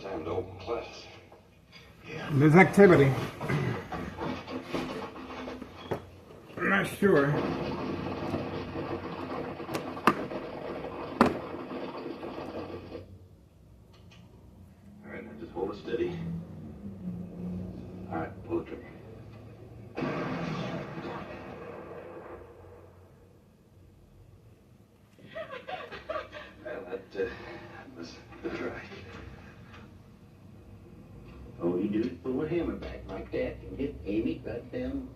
time to open class. Yeah. There's activity. I'm not sure. All right, now just hold it steady. All right, pull the trigger. Well, that was a try. All you do is pull a hammer back like that and just aim it right down.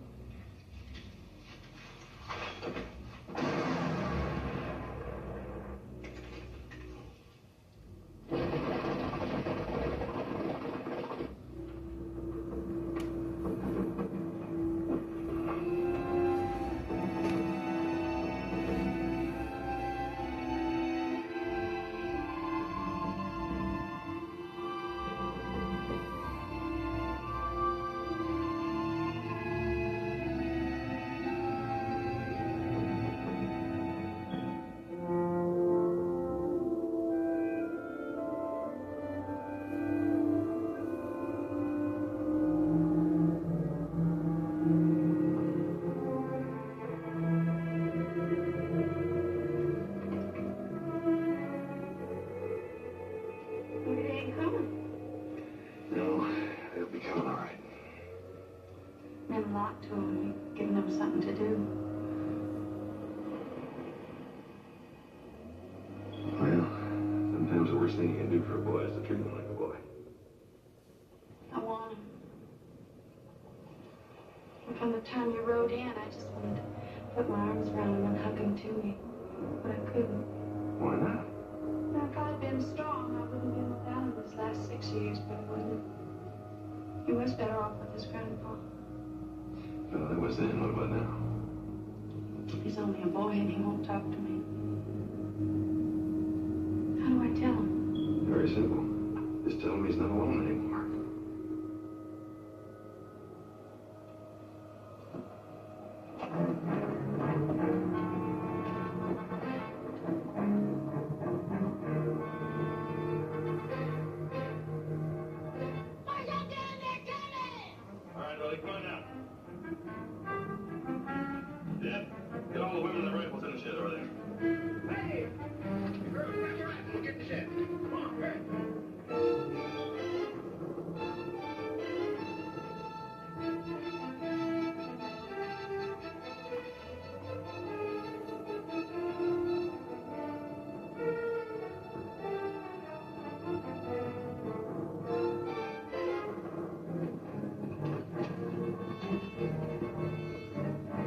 To them, giving them something to do. Well, sometimes the worst thing you can do for a boy is to treat him like a boy. I want him. And from the time you rode in, I just wanted to put my arms around him and hug him to me. But I couldn't. Why not? Now, if I'd been strong, I wouldn't have been without him this last 6 years, but I wasn't. He was better off with his grandpa. Well, that was then. What about now? He's only a boy and he won't talk to me. How do I tell him? Very simple. Just tell him he's not alone anymore. All right, Willie, come on now. Deb, get all the women and the rifles in the shed over there. Hey! Girls, grab your rifle and get the shed. Come on, hurry.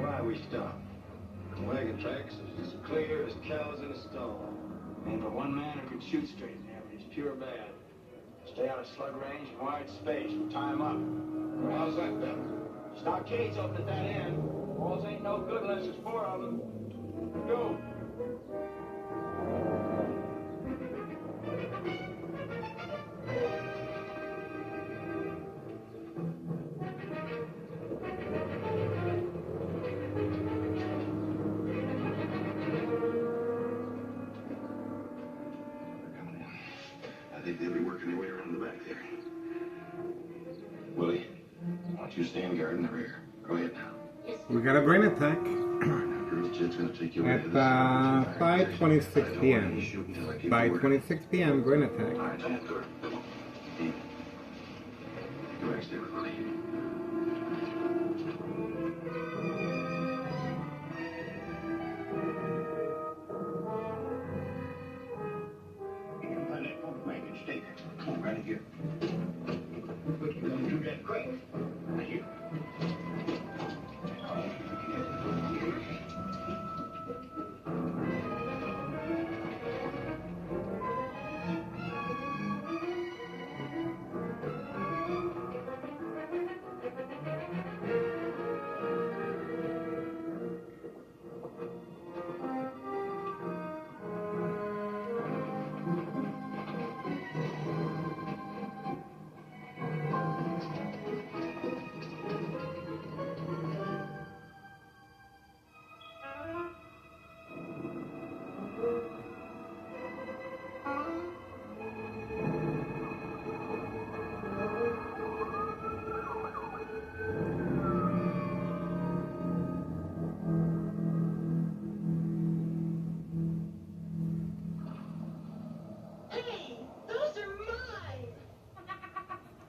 Why we stop? The wagon tracks is as clear as cows in a stall. Ain't but one man who could shoot straight now, but he's pure bad. Stay out of slug range and wide space and tie him up. Well, how's that done? Stockades open at that end. Walls ain't no good unless there's 4 of them. Go. I think they'll be working their way around the back there. Willie, why don't you stand guard in the rear? Go ahead now. We got a brain attack Now, girls, Jed's gonna take you away at to this. 5:26 p.m. By 26 p.m. brain All attack. right, Jed, go. Hey, go back, stay with Willie. You can find that pump wagon. Stay there. Come on, right here. But you're gonna do that quick. Right here.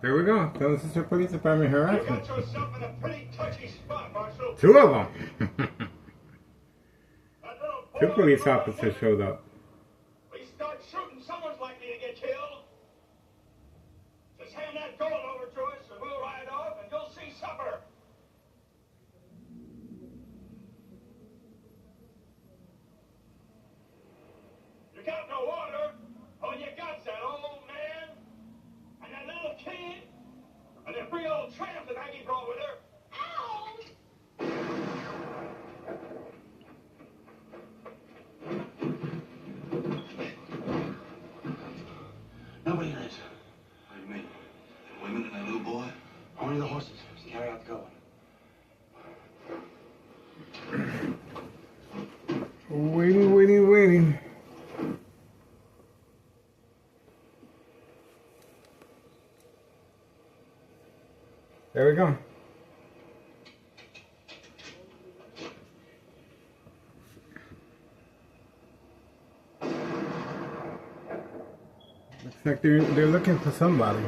There we go. Sister Police Department You harassment. got yourself in a pretty touchy spot, Marshal. 2 of them. That little 2 boy police over officers there, showed up. We start shooting, someone's likely to get killed. Just hand that gold over to us and we'll ride off and you'll see supper. You got no water. All you got's that old man and that little kid and that free old tramp that Maggie brought with her. Ow! Nobody lives. What do you mean? The women and that little boy? Only the horses. Just carry out the going. Waiting. There we go. Looks like they're looking for somebody.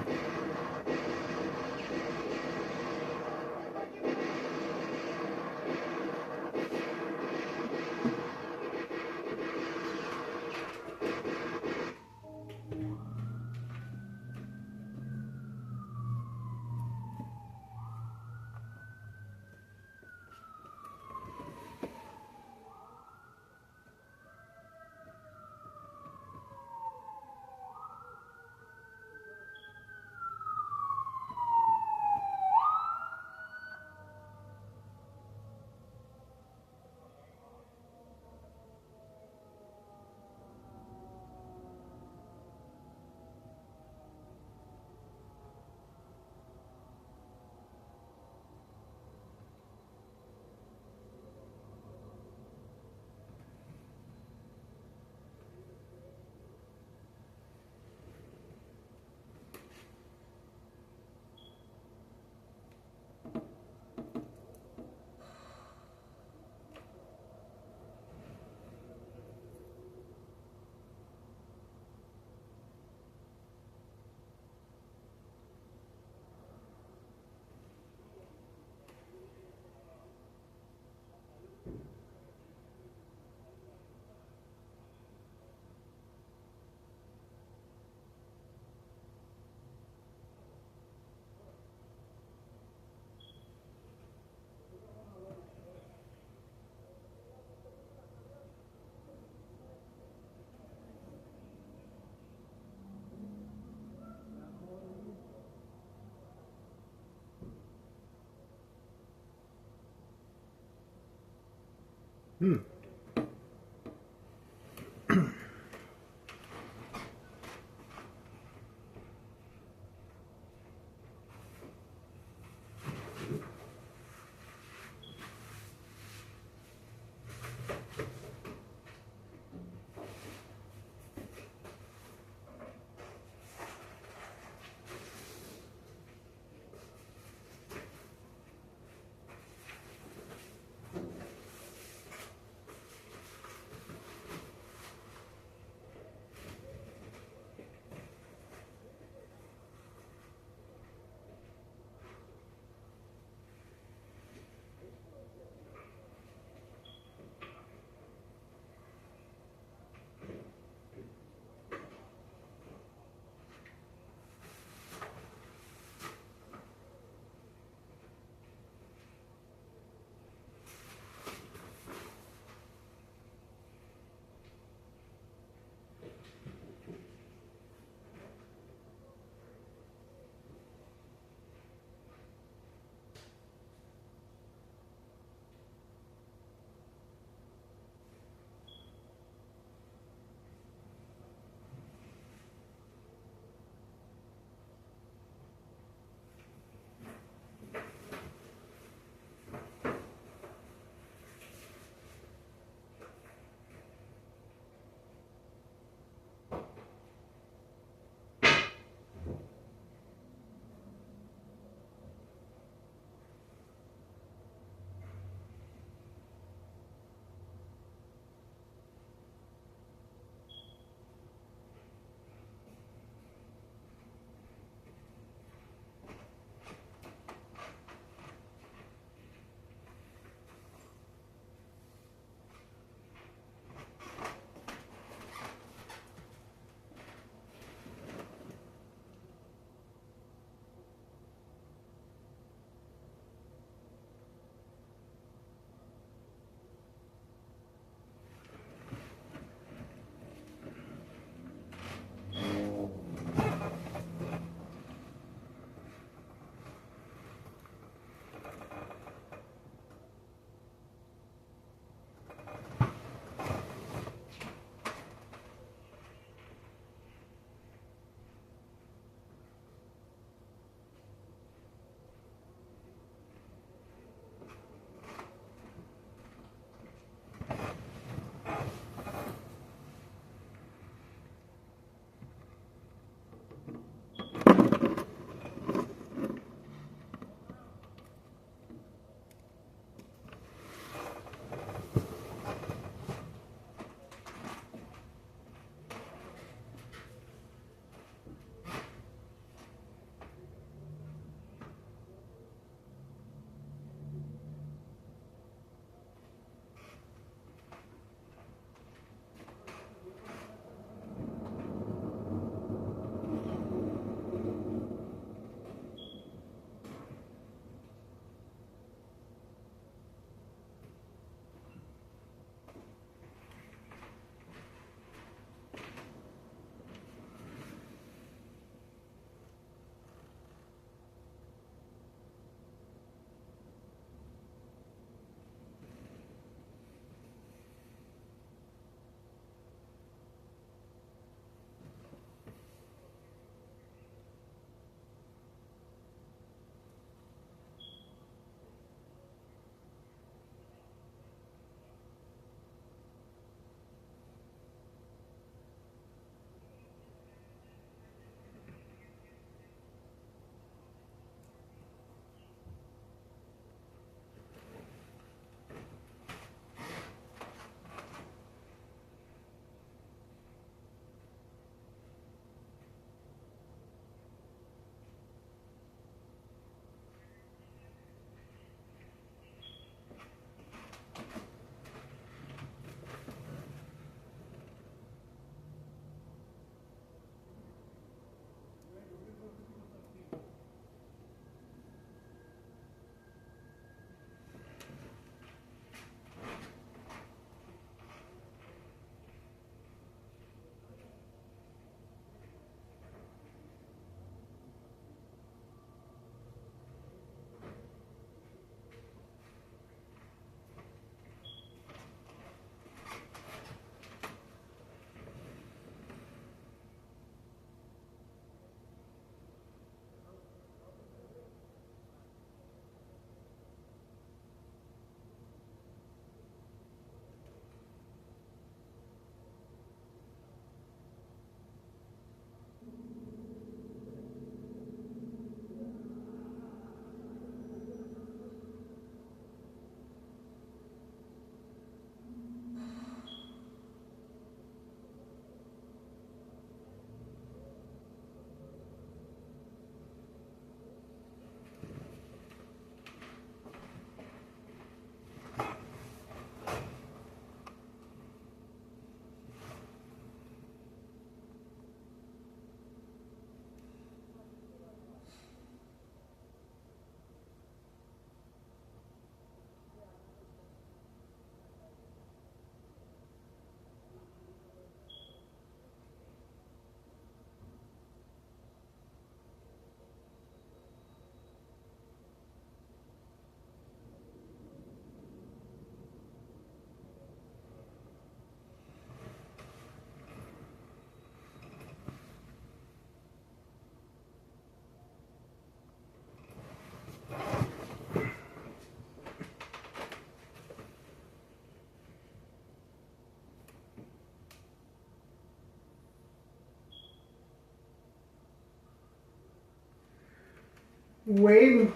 Wave.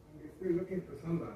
I guess they're looking for somebody.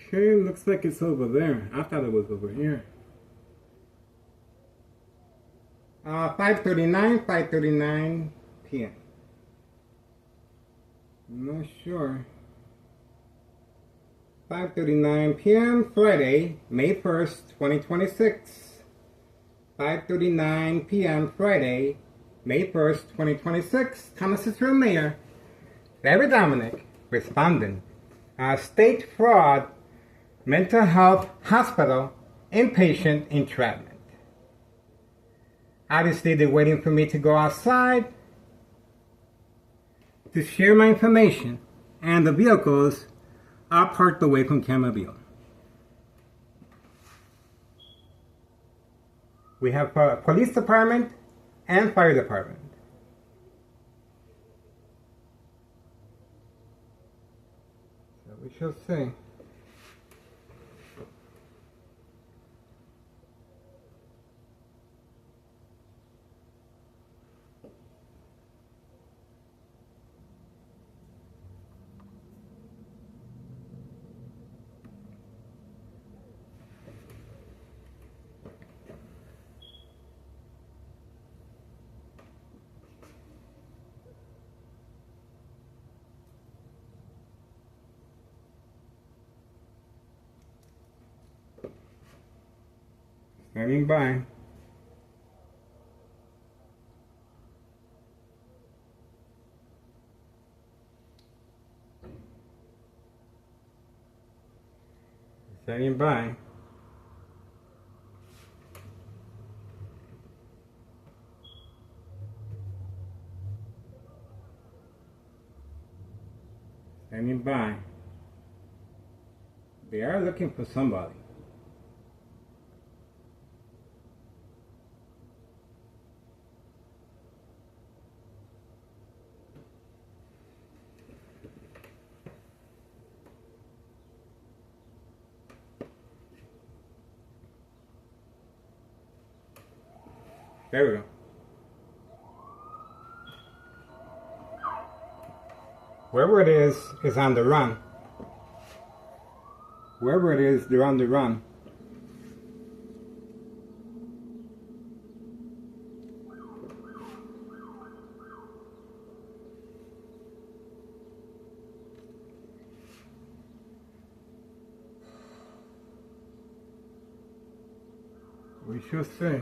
Okay, looks like it's over there. I thought it was over here. 5:39 p.m. I'm not sure. 5:39 p.m. Friday, May 1st, 2026. 5:39 p.m. Friday, May 1st, 2026. Thomas Cicero Mayor, Larry Dominic, respondent. State fraud, mental health hospital, inpatient entrapment. Obviously, they're waiting for me to go outside to share my information, and the vehicles are parked away from camera view. We have a police department and fire department. So we shall see. Standing by. Standing by. Standing by. They are looking for somebody. There we go. Wherever it is on the run. Wherever it is, they're on the run. We shall see.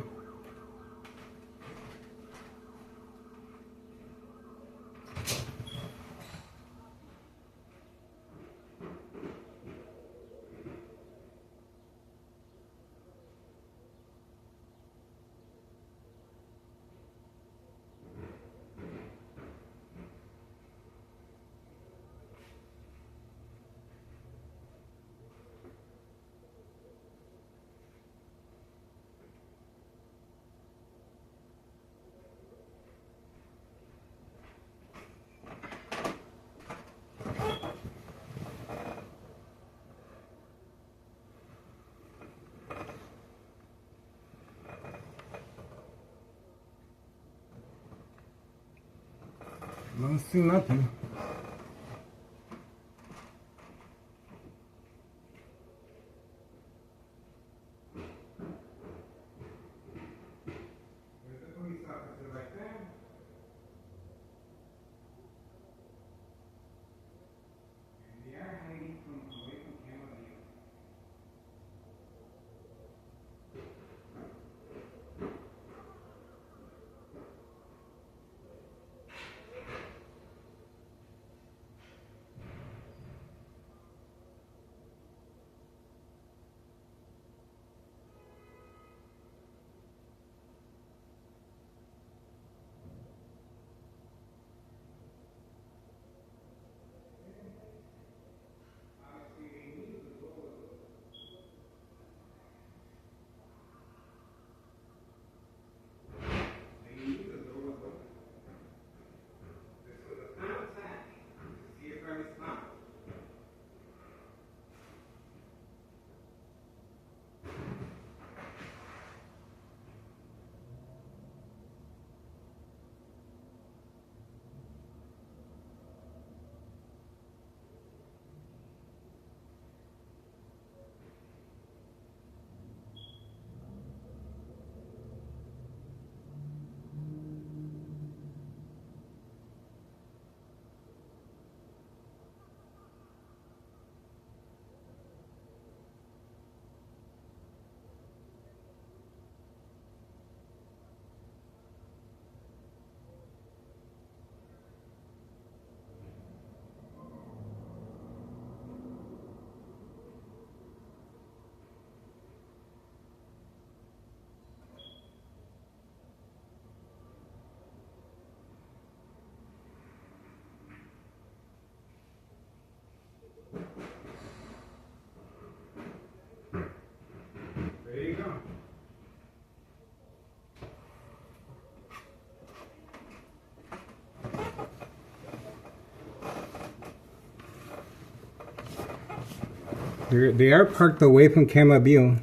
I don't see nothing. They are parked away from camera view.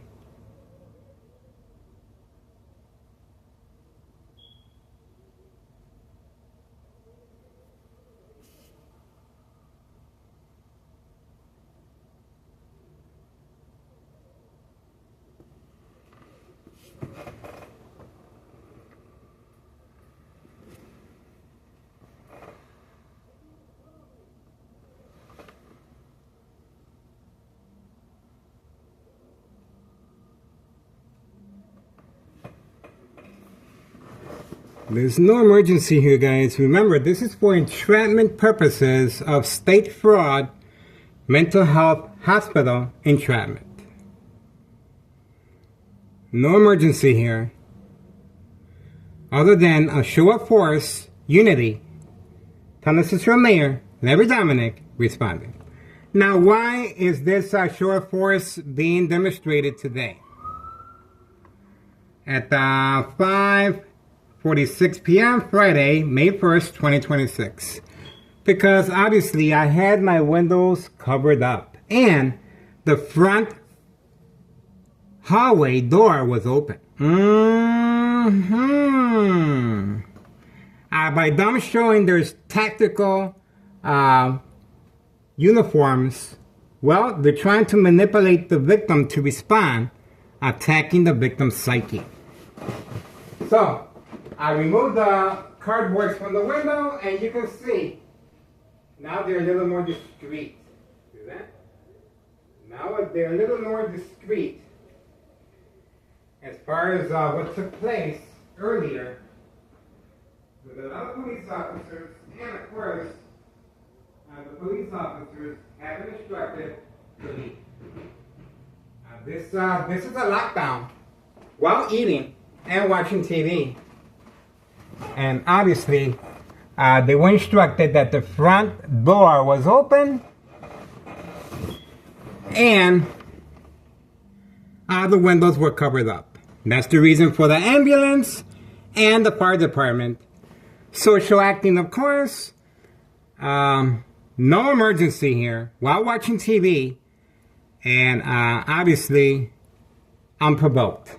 There's no emergency here, guys. Remember, this is for entrapment purposes of state fraud, mental health hospital entrapment. No emergency here. Other than a show of force, unity, Tennessee Mayor Larry Dominic responding. Now, why is this show of force being demonstrated today? At 5:46 p.m. Friday, May 1st, 2026. Because obviously I had my windows covered up and the front hallway door was open. By them showing there's tactical uniforms, well, they're trying to manipulate the victim to respond, attacking the victim's psyche. So, I removed the cardboards from the window, and you can see, now they're a little more discreet. See that? Now they're a little more discreet as far as what took place earlier with a lot of police officers, and of course, the police officers have been instructed to leave. This is a lockdown while eating and watching TV. And obviously, they were instructed that the front door was open and the windows were covered up. That's the reason for the ambulance and the fire department. Social acting, of course. No emergency here while watching TV. And obviously, unprovoked.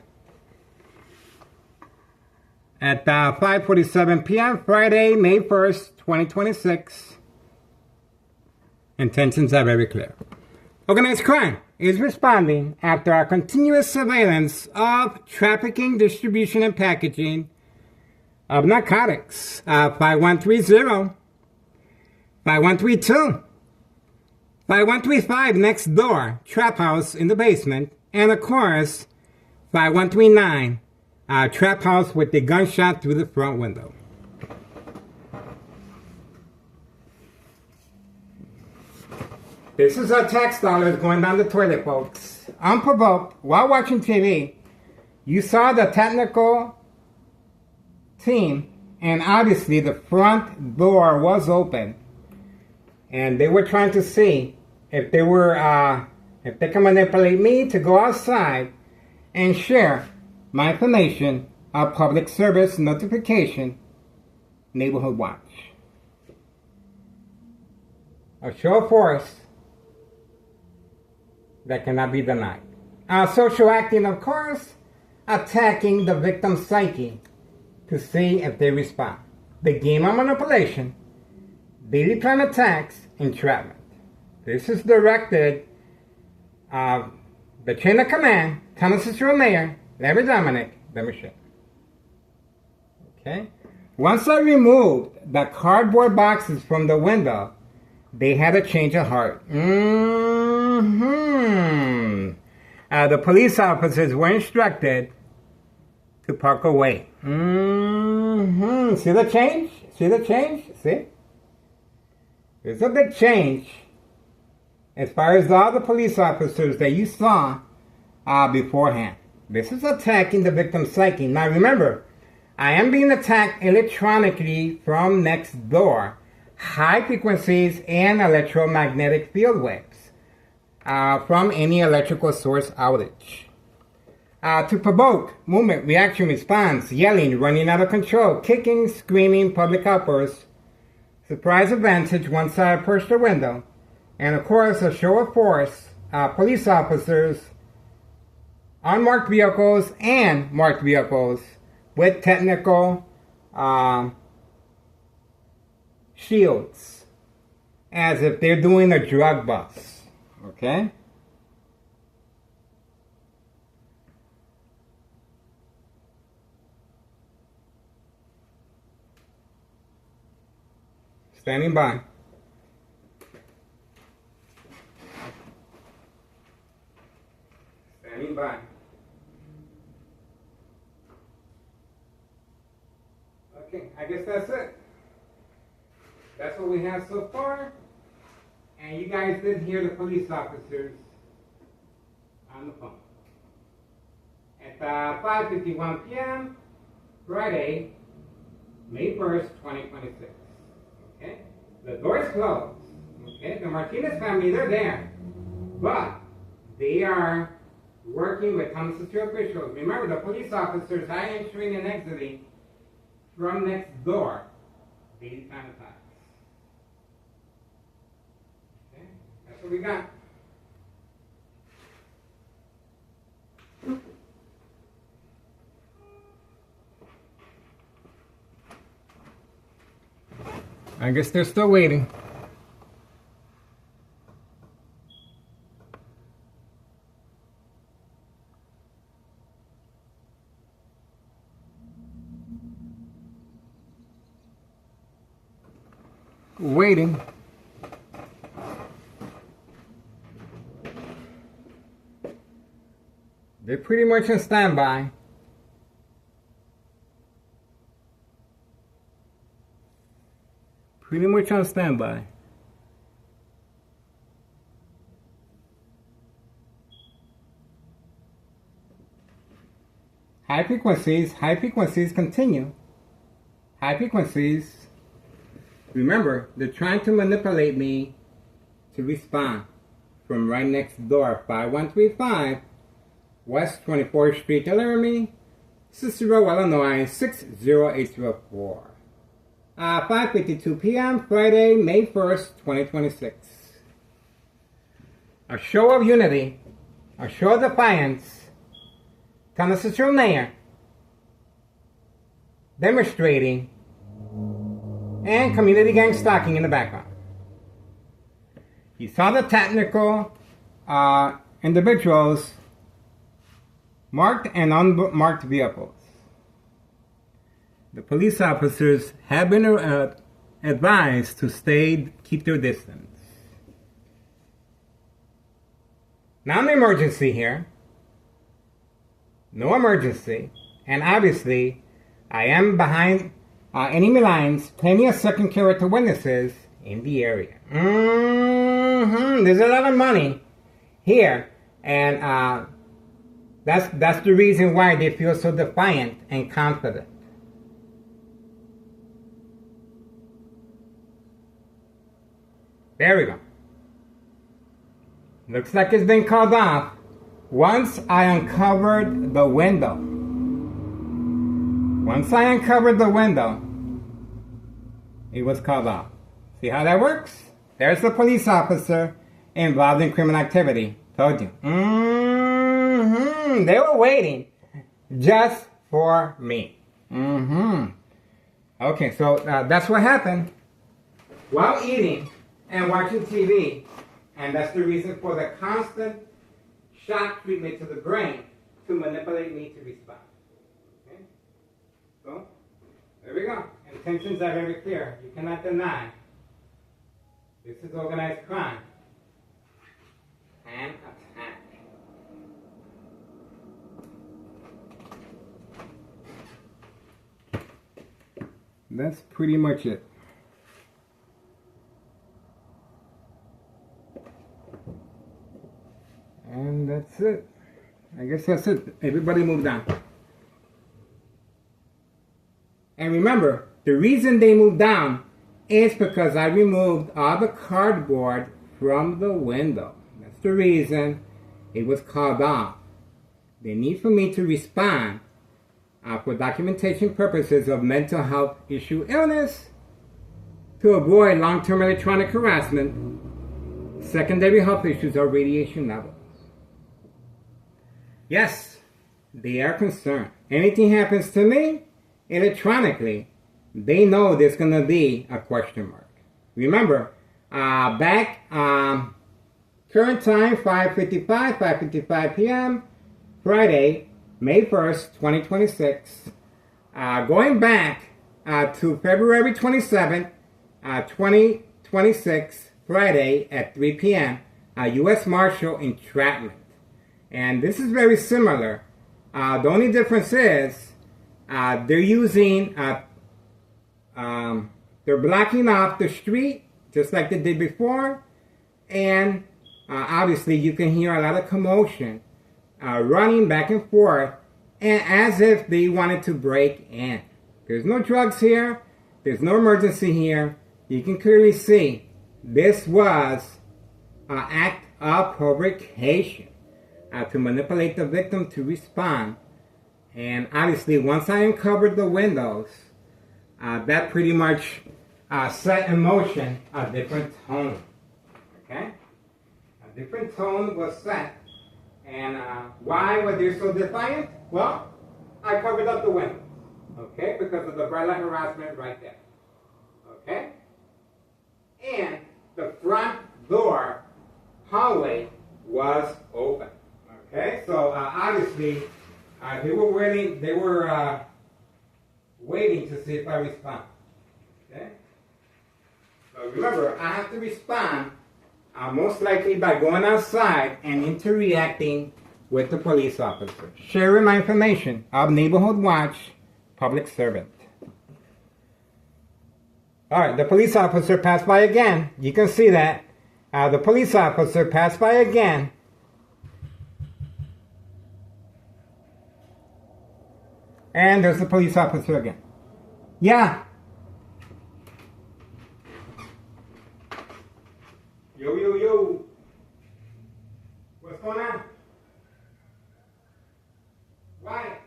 At 5:47 p.m. Friday, May 1st, 2026. Intentions are very clear. Organized crime is responding after our continuous surveillance of trafficking, distribution, and packaging of narcotics. 5130, 5132, 5135 next door, trap house in the basement, and of course, 5139. Trap house with the gunshot through the front window. This is our tax dollars going down the toilet, folks. Unprovoked, while watching TV, you saw the technical team, and obviously the front door was open. And they were trying to see if they can manipulate me to go outside and share my information of public service notification, Neighborhood Watch. A show of force that cannot be denied. Social acting, of course, attacking the victim's psyche to see if they respond. The game of manipulation, daily plan attacks, entrapment. This is directed, the chain of command, Tennessee Mayor Larry Dominic, the machine. Okay? Once I removed the cardboard boxes from the window, they had a change of heart. The police officers were instructed to park away. See the change? See the change? See? There's a big change as far as all the police officers that you saw beforehand. This is attacking the victim's psyche. Now remember, I am being attacked electronically from next door. High frequencies and electromagnetic field waves from any electrical source outage. To provoke movement, reaction, response, yelling, running out of control, kicking, screaming, public outbursts, surprise advantage once I approach the window, and of course a show of force police officers, unmarked vehicles and marked vehicles with technical shields, as if they're doing a drug bust. Okay? Standing by. Standing by. Okay, I guess that's it. That's what we have so far. And you guys did hear the police officers on the phone. At 5:51 p.m., Friday, May 1st, 2026. Okay? The door's closed. Okay? The Martinez family, they're there. But they are working with Thomas City officials. Remember, the police officers are entering and exiting from next door. They sanitize. Okay? That's what we got. I guess they're still waiting. Waiting. They're pretty much on standby. Pretty much on standby. High frequencies continue. High frequencies, remember, they're trying to manipulate me to respond from right next door, 5135 West 24th Street, Laramie, Cicero, Illinois, 60804. 5:52 p.m. Friday, May 1st, 2026. A show of unity, a show of defiance. Thomas City Mayor demonstrating, and community gang stalking in the background. He saw the technical individuals, marked and unmarked vehicles. The police officers have been advised to keep their distance. Non-emergency here. No emergency. And obviously, I am behind enemy lines, plenty of second character witnesses in the area. There's a lot of money here. And that's the reason why they feel so defiant and confident. There we go. Looks like it's been called off once I uncovered the window. Once I uncovered the window, it was called off. See how that works? There's the police officer involved in criminal activity. Told you. They were waiting just for me. Okay, so that's what happened while eating and watching TV, and that's the reason for the constant shock treatment to the brain to manipulate me to respond. Okay? So, there we go. Intentions are very clear. You cannot deny. This is organized crime and attack. That's pretty much it. And that's it. I guess that's it. Everybody moved on. And remember, the reason they moved down is because I removed all the cardboard from the window. That's the reason it was called off. The need for me to respond for documentation purposes of mental health issue illness, to avoid long-term electronic harassment, Secondary health issues are radiation levels. Yes, they are concerned. Anything happens to me electronically, they know there's going to be a question mark. Remember, back current time 5:55 p.m. Friday, May 1st, 2026. Going back to February 27th, 2026, Friday at 3 p.m., U.S. Marshal entrapment. And this is very similar. The only difference is they're using, they're blocking off the street just like they did before. And obviously you can hear a lot of commotion running back and forth, and as if they wanted to break in. There's no drugs here. There's no emergency here. You can clearly see this was an act of provocation to manipulate the victim to respond. And obviously, once I uncovered the windows, that pretty much set in motion a different tone. Okay? A different tone was set. And why were they so defiant? Well, I covered up the windows. Okay? Because of the bright light harassment right there. Okay? And the front door hallway was open. Okay? So obviously, they were waiting to see if I respond. Okay? So remember, I have to respond most likely by going outside and interacting with the police officer. Sharing my information of Neighborhood Watch, public servant. Alright, the police officer passed by again. You can see that. The police officer passed by again. And there's the police officer again. Yeah. Yo, yo, yo. What's going on? Why?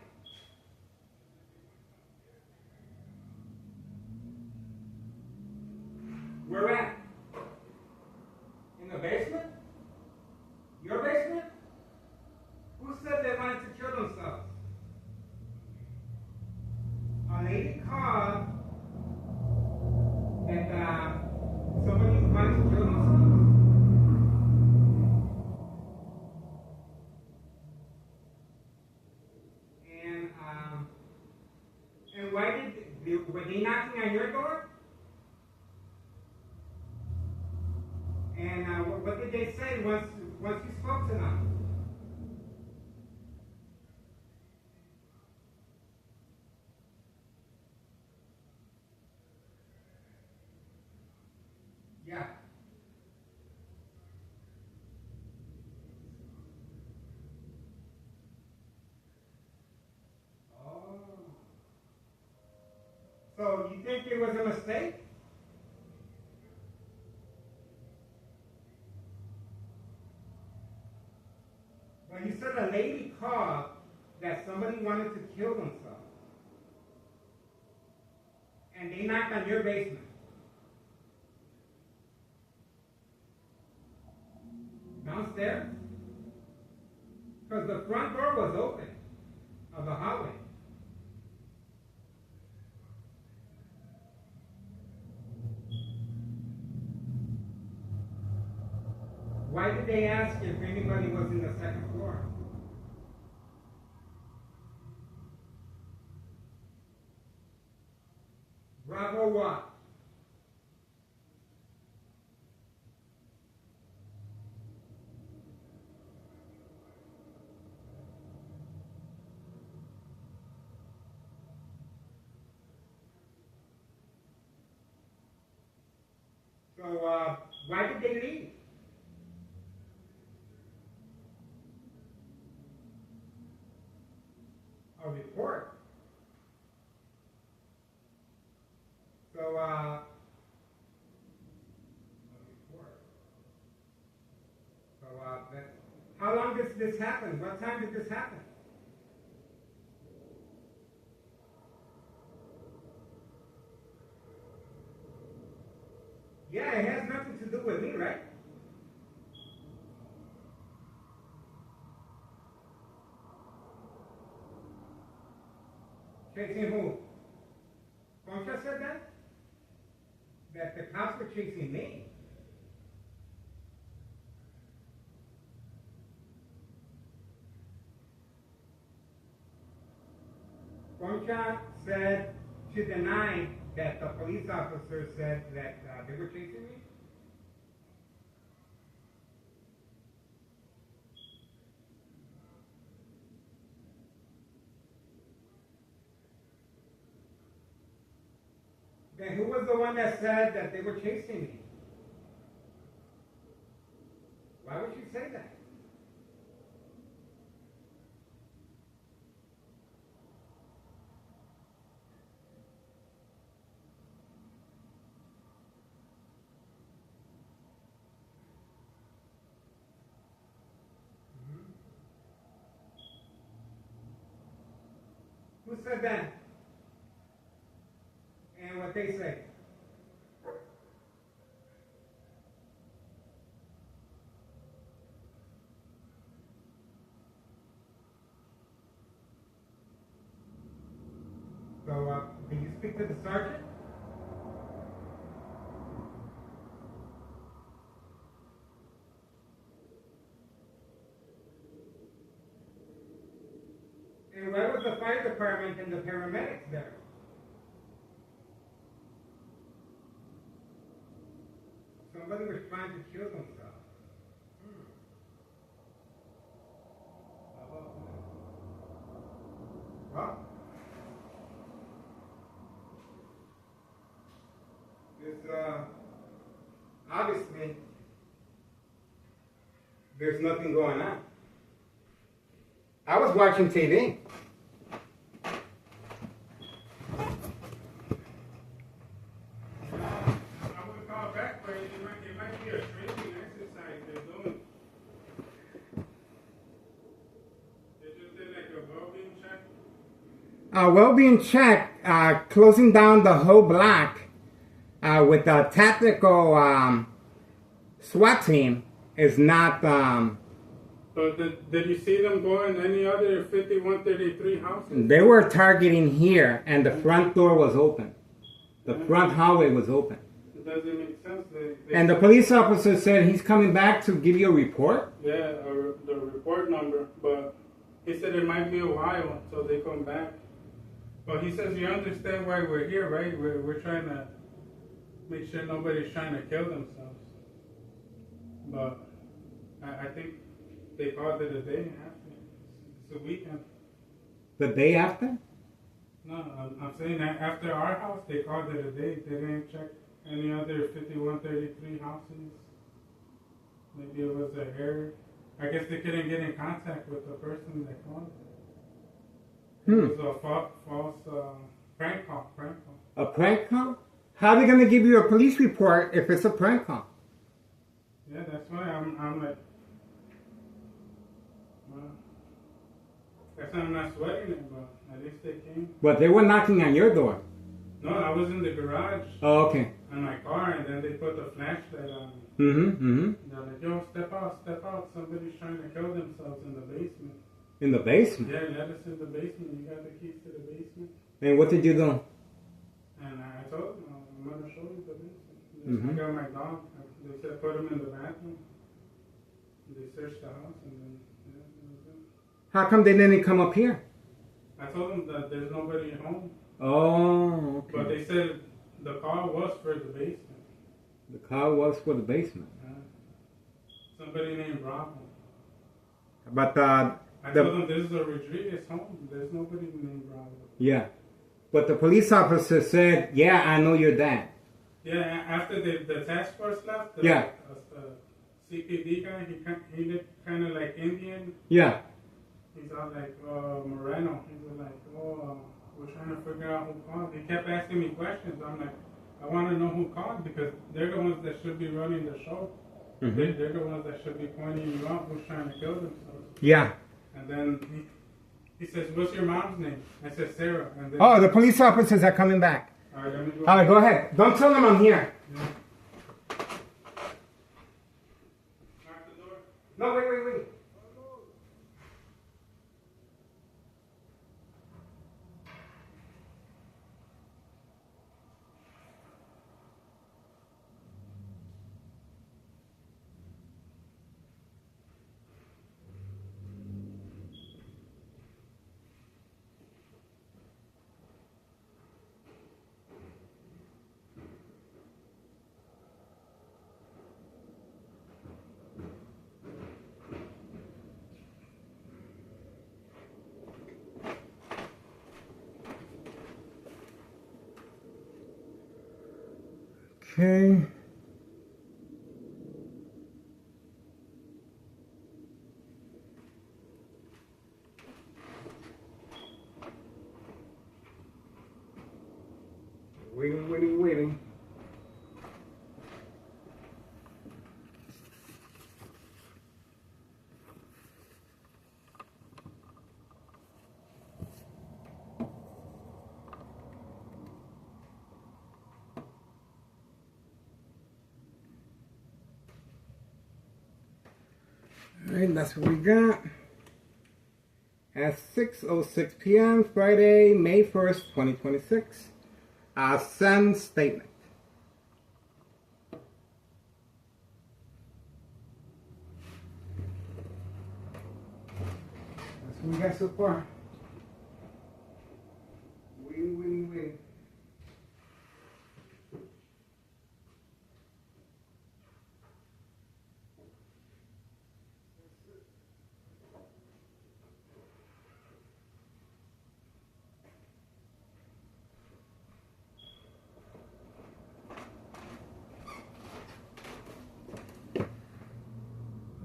Where at? In the basement? Your basement? Who said they wanted to kill themselves? A lady called that somebody wanted to kill themselves. And why were they knocking on your door? And what did they say once you spoke to them? Yeah. Oh. So you think it was a mistake? But you said a lady called that somebody wanted to kill themselves. And they knocked on your basement. Downstairs? Because the front door was open of the hallway. Why did they ask if anybody was in the second floor? Bravo what? So, why did they leave? A report. So, a report. So, how long did this happen? What time did this happen? Yeah, it has nothing to do with me, right? Chasing who? Concha said that? That the cops were chasing me. Concha said she denied that the police officer said that they were chasing me. Then who was the one that said that they were chasing me? Why would you say that? Who said that? And what they say? So, did you speak to the sergeant? And where was the fire department and the paramedics there? Somebody was trying to kill themselves. Well, obviously, there's nothing going on. I was watching TV. Well-being check, closing down the whole block with a tactical SWAT team is not. So did you see them go in any other 5133 houses? They were targeting here, and the front door was open. The front hallway was open. It doesn't make sense. And the police officer said he's coming back to give you a report? Yeah, the report number, but he said it might be a while until they come back. But he says, you understand why we're here, right? We're trying to make sure nobody's trying to kill themselves. But I think they called it a day after. It's a weekend. The day after? No, I'm saying that after our house, they called it a day. They didn't check any other 5133 houses. Maybe it was an error. I guess they couldn't get in contact with the person that called it. It was a false prank call. A prank call? How are they going to give you a police report if it's a prank call? Yeah, that's why I'm like, well, that's why I'm not sweating it, but at least they came. But they were knocking on your door. No, I was in the garage. Oh, okay. On my car, and then they put the flashlight on me. They're like, yo, step out. Somebody's trying to kill themselves in the basement. In the basement? Yeah, let us in the basement. You got the keys to the basement. And what did you do? And I told them, I'm going to show you the basement. I got my dog. They said put him in the bathroom. They searched the house, and then, yeah, that was it. How come they didn't come up here? I told them that there's nobody at home. Oh, okay. But they said the call was for the basement. The call was for the basement. Somebody named Bravo. But I told them this is a Rodriguez home. There's nobody named Bravo. Yeah. But the police officer said, yeah, I know your dad. Yeah, after the task force left, the CPD guy, he looked kind of like Indian. Yeah. He's all like, Moreno. He was like, we're trying to figure out who called. He kept asking me questions. I'm like, I want to know who called because they're the ones that should be running the show. They're the ones that should be pointing you out who's trying to kill themselves. Yeah. And then he says, what's your mom's name? I said, Sarah. And then, Oh, the police officers are coming back. All right, let me go. All right, go ahead. Don't tell them I'm here. Yeah. Lock the door. No, wait. Okay. Waiting. Alright, that's what we got. At 6:06 p.m. Friday, May 1st, 2026. Send statement. That's what we got so far. Waiting.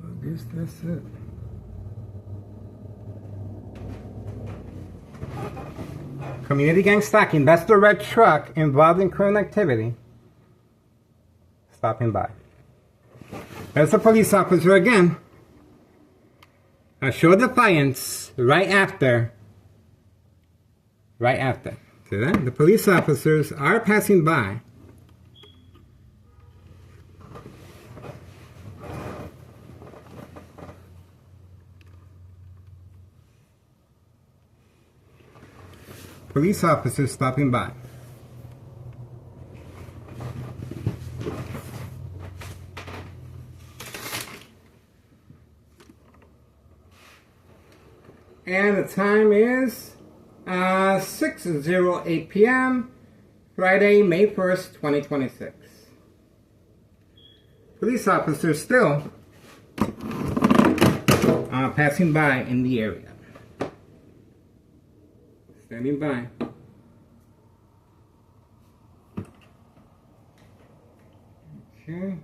I guess that's it. Community gang stalking. That's the red truck involved in criminal activity. Stopping by. There's a police officer again. A show of defiance right after. See that? The police officers are passing by. Police officers stopping by. And the time is 6:08 p.m. Friday, May 1st, 2026. Police officers still passing by in the area. Standing by. Okay.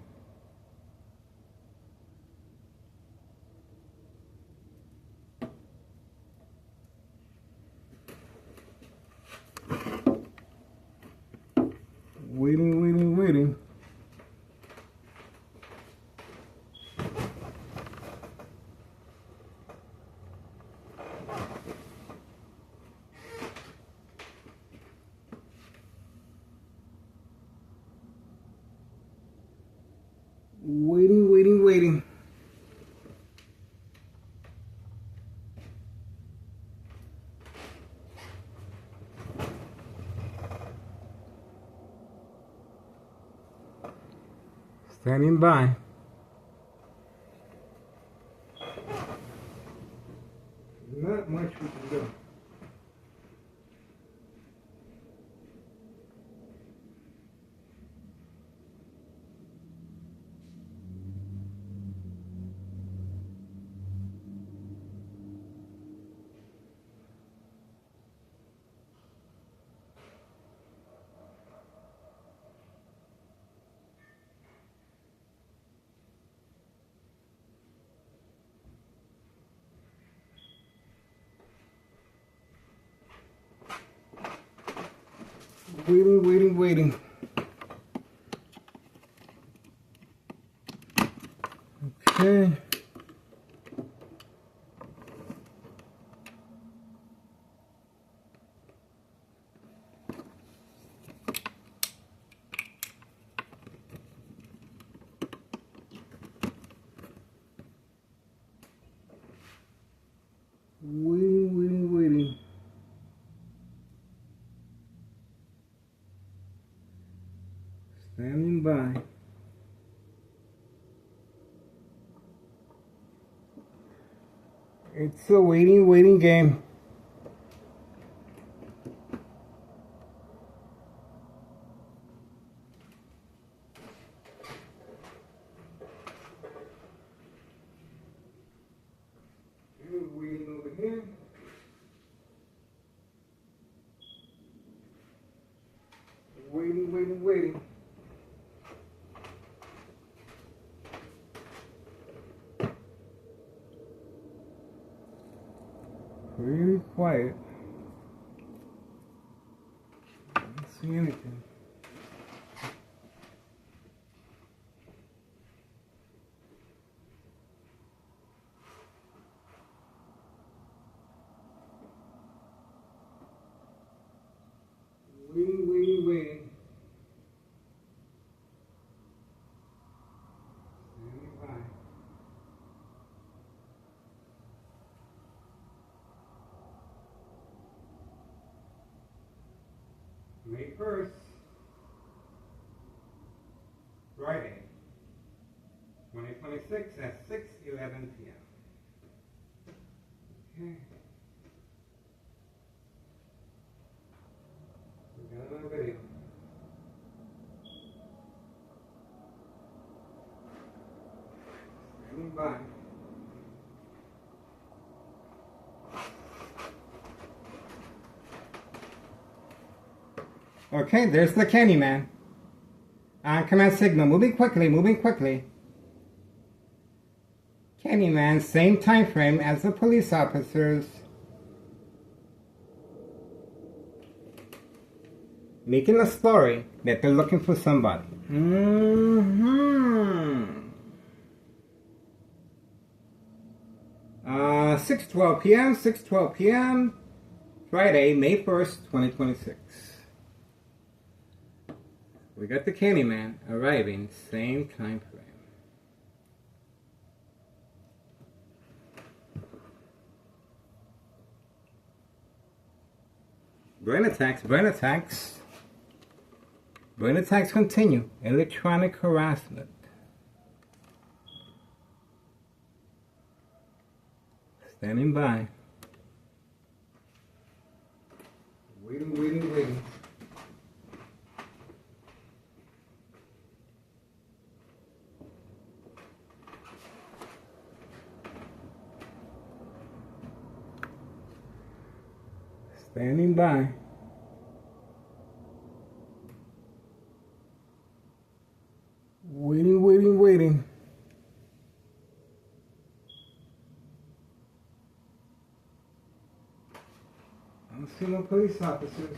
Waiting. Waiting. Standing by. Not much we can do. Waiting. Okay. Waiting. Standing by. It's a waiting game. Waiting over here. Waiting. quiet. I don't see anything. Waiting. Standing by. May 1st, Friday, 2026 at 6:11 p.m. Okay. We got another video. Standing by. Okay, there's the Candyman. On command signal, moving quickly. Candyman, same time frame as the police officers. Making a story that they're looking for somebody. 6:12 p.m. Friday, May 1st, 2026. We got the Candyman arriving, same time frame. Brain attacks. Brain attacks continue. Electronic harassment. Standing by. Waiting. Standing by. Waiting. I don't see no police officers.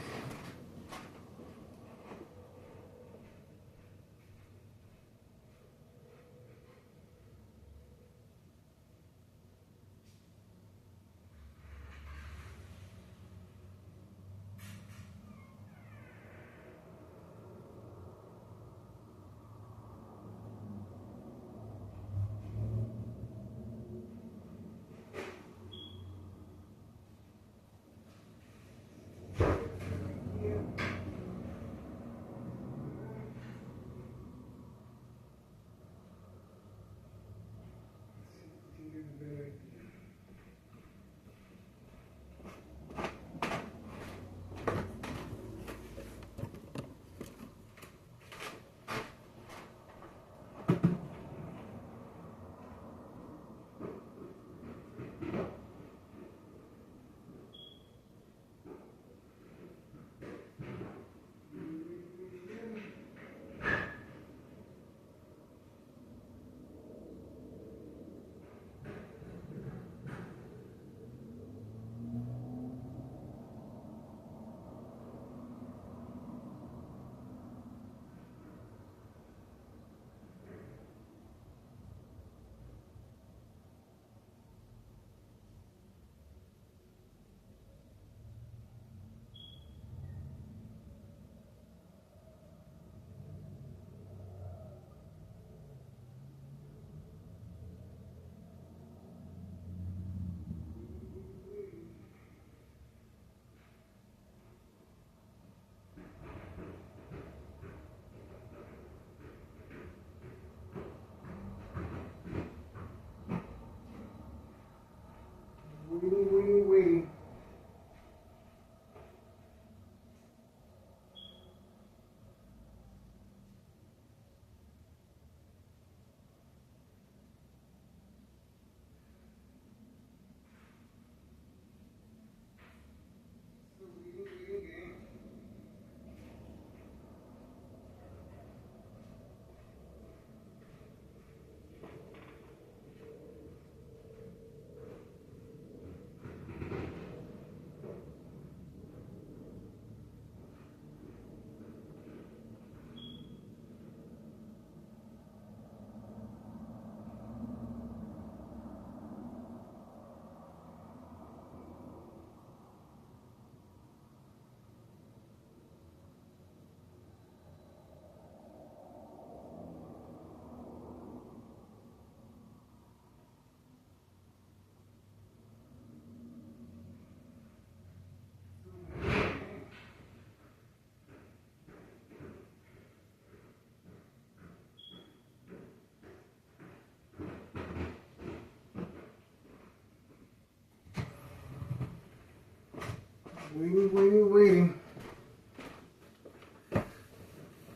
Waiting.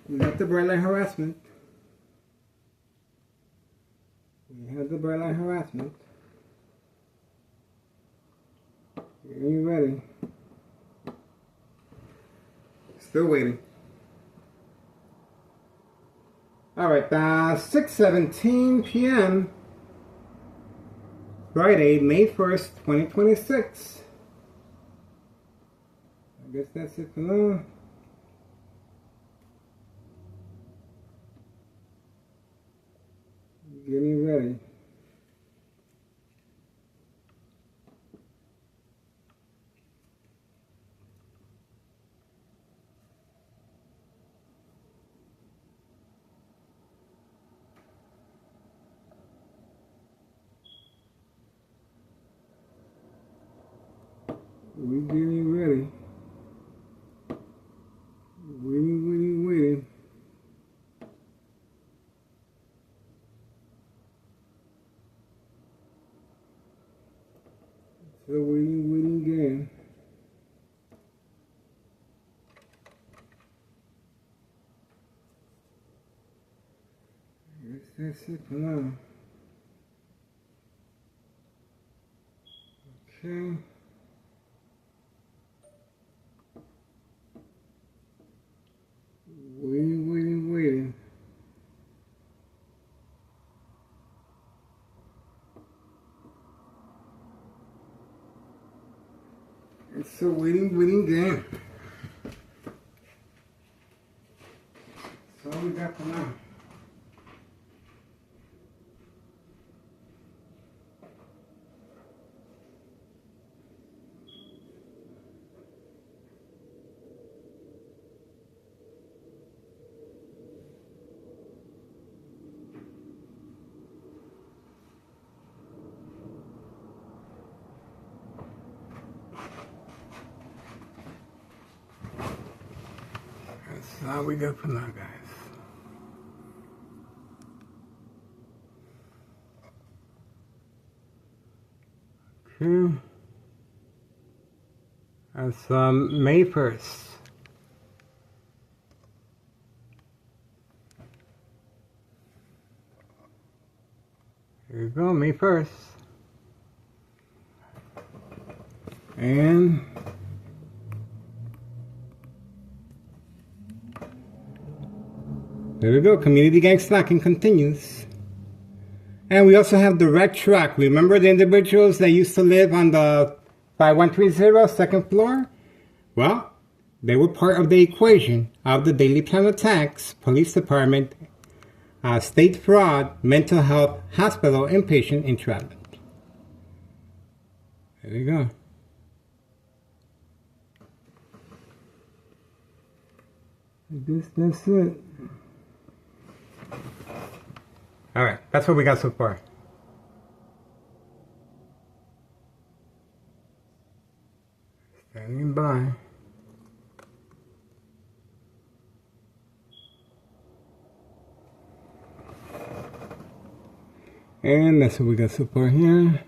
We got the bright light harassment. We have the bright light harassment. Are you ready? Still waiting. Alright, 6:17 p.m. Friday, May 1st, 2026. I guess that's it for now. Getting ready. We getting ready. Waiting. So waiting again. I guess that's it for now. Okay. Waiting. It's a waiting game. That's all we got for now. That's all we got for now, guys. Okay. That's May 1st. Here you go, May 1st. And there we go, Community Gang Stalking continues. And we also have the red truck. Remember the individuals that used to live on the 5130 second floor? Well, they were part of the equation of the Daily Plan attacks, police department, state fraud, mental health, hospital, inpatient entrapment. There you go. That's it. Alright, that's what we got so far. Standing by. And that's what we got so far here.